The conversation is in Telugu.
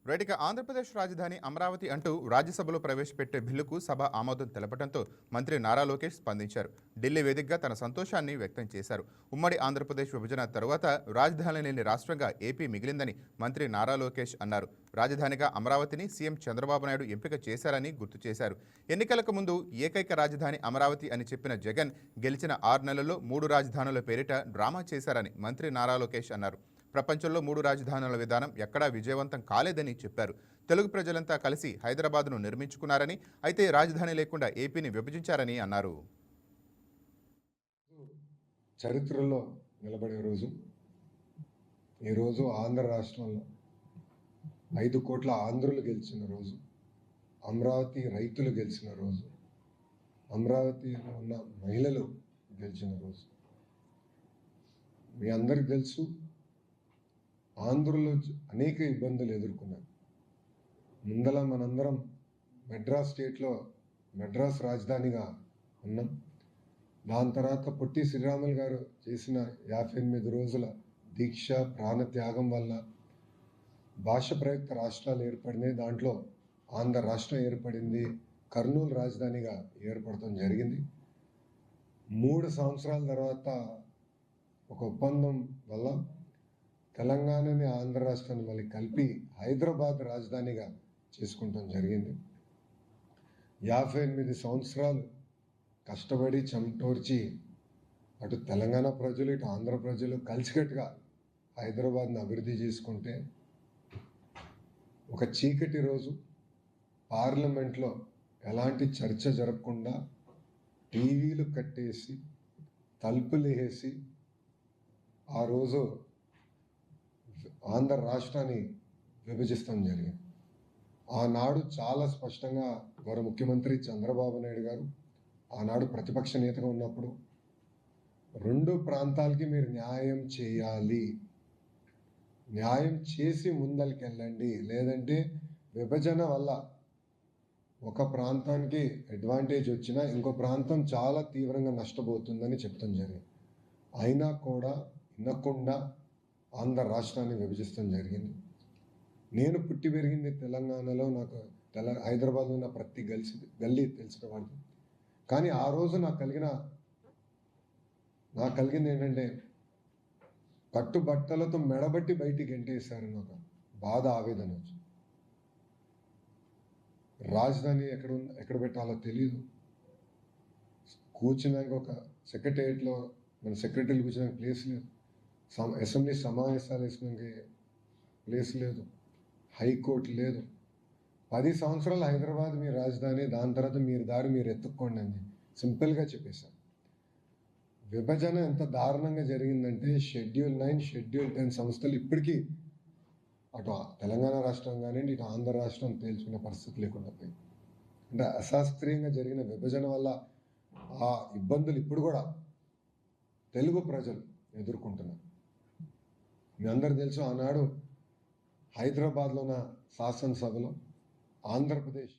రైట్‌గా ఆంధ్రప్రదేశ్ రాజధాని అమరావతి అంటూ రాజ్యసభలో ప్రవేశపెట్టే బిల్లుకు సభ ఆమోదం తెలపడంతో మంత్రి నారా లోకేష్ స్పందించారు. ఢిల్లీ వేదికగా తన సంతోషాన్ని వ్యక్తం చేశారు. ఉమ్మడి ఆంధ్రప్రదేశ్ విభజన తరువాత రాజధాని లేని రాష్ట్రంగా ఏపీ మిగిలిందని మంత్రి నారా లోకేష్ అన్నారు. రాజధానిగా అమరావతిని సీఎం చంద్రబాబు నాయుడు ఎంపిక చేశారని గుర్తు చేశారు. ఎన్నికలకు ముందు ఏకైక రాజధాని అమరావతి అని చెప్పిన జగన్ గెలిచిన 6 నెలల్లో 3 రాజధానుల పేరిట డ్రామా చేశారని మంత్రి నారా లోకేష్ అన్నారు. ప్రపంచంలో 3 రాజధానుల విధానం ఎక్కడా విజయవంతం కాలేదని చెప్పారు. తెలుగు ప్రజలంతా కలిసి హైదరాబాద్ను నిర్మించుకున్నారని, అయితే రాజధాని లేకుండా ఏపీని విభజించారని అన్నారు. చరిత్రలో నిలబడే రోజు ఈరోజు ఆంధ్ర రాష్ట్రంలో 5 కోట్ల ఆంధ్రులు గెలిచిన రోజు, అమరావతి రైతులు గెలిచిన రోజు, అమరావతిలో ఉన్న మహిళలు గెలిచిన రోజు. మీ అందరికి తెలుసు, ఆంధ్రులు అనేక ఇబ్బందులు ఎదుర్కొన్నారు. ముందల మనందరం మెడ్రాస్ స్టేట్లో మెడ్రాస్ రాజధానిగా ఉన్నాం. దాని తర్వాత పొట్టి శ్రీరాములు గారు చేసిన 58 రోజుల దీక్ష ప్రాణత్యాగం వల్ల భాష ప్రయుక్త రాష్ట్రాలు ఏర్పడినాయి. దాంట్లో ఆంధ్ర రాష్ట్రం ఏర్పడింది. కర్నూలు రాజధానిగా ఏర్పడటం జరిగింది. 3 సంవత్సరాల తర్వాత ఒక ఒప్పందం వల్ల తెలంగాణని ఆంధ్ర రాష్ట్రాన్ని మళ్ళీ కలిపి హైదరాబాద్ రాజధానిగా చేసుకుంటాం జరిగింది. 58 సంవత్సరాలు కష్టపడి చెమటోర్చి అటు తెలంగాణ ప్రజలు ఇటు ఆంధ్ర ప్రజలు కలిసికట్టుగా హైదరాబాద్ని అభివృద్ధి చేసుకుంటే ఒక చీకటి రోజు పార్లమెంట్లో ఎలాంటి చర్చ జరగకుండా టీవీలు కట్టేసి తలుపులు వేసి ఆ రోజు ఆంధ్ర రాష్ట్రాన్ని విభజిస్తాం జరిగింది. ఆనాడు చాలా స్పష్టంగా గౌరవ ముఖ్యమంత్రి చంద్రబాబు నాయుడు గారు ఆనాడు ప్రతిపక్ష నేతగా ఉన్నప్పుడు 2 ప్రాంతాలకి మీరు న్యాయం చేయాలి, న్యాయం చేసి ముందరికెళ్ళండి, లేదంటే విభజన వల్ల ఒక ప్రాంతానికి అడ్వాంటేజ్ వచ్చినా ఇంకో ప్రాంతం చాలా తీవ్రంగా నష్టపోతుందని చెప్తాం జరిగింది. అయినా కూడా వినకుండా ఆంధ్ర రాష్ట్రాన్ని విభజిస్తాం జరిగింది. నేను పుట్టి పెరిగింది తెలంగాణలో, నాకు హైదరాబాద్లో ఉన్న ప్రతి గల్లీ తెలిసిన వాడికి. కానీ ఆ రోజు నాకు కలిగింది ఏంటంటే కట్టుబట్టలతో మెడబట్టి బయటికి గెంటేశారని ఒక బాధ, ఆవేదన వచ్చి. రాజధాని ఎక్కడ పెట్టాలో తెలియదు. కూర్చున్నాక ఒక సెక్రటేరియట్లో మన సెక్రటరీలు కూర్చున్నాక ప్లేస్ లేదు, అసెంబ్లీ సమావేశాలు వేసుకోవడానికి ప్లేస్ లేదు, హైకోర్టు లేదు. 10 సంవత్సరాలు హైదరాబాద్ మీ రాజధాని, దాని తర్వాత మీరు దారి మీరు ఎత్తుక్కోండి అని సింపుల్గా చెప్పేశారు. విభజన ఎంత దారుణంగా జరిగిందంటే షెడ్యూల్ 9, షెడ్యూల్ 10 సంస్థలు ఇప్పటికీ అటు తెలంగాణ రాష్ట్రం కానివ్వండి ఇటు ఆంధ్ర రాష్ట్రం తేల్చుకునే పరిస్థితి లేకుండా పోయింది. అంటే అశాస్త్రీయంగా జరిగిన విభజన వల్ల ఆ ఇబ్బందులు ఇప్పుడు కూడా తెలుగు ప్రజలు ఎదుర్కొంటున్నారు. మీ అందరు తెలుసు, ఆనాడు హైదరాబాద్లో ఉన్న శాసనసభలో ఆంధ్రప్రదేశ్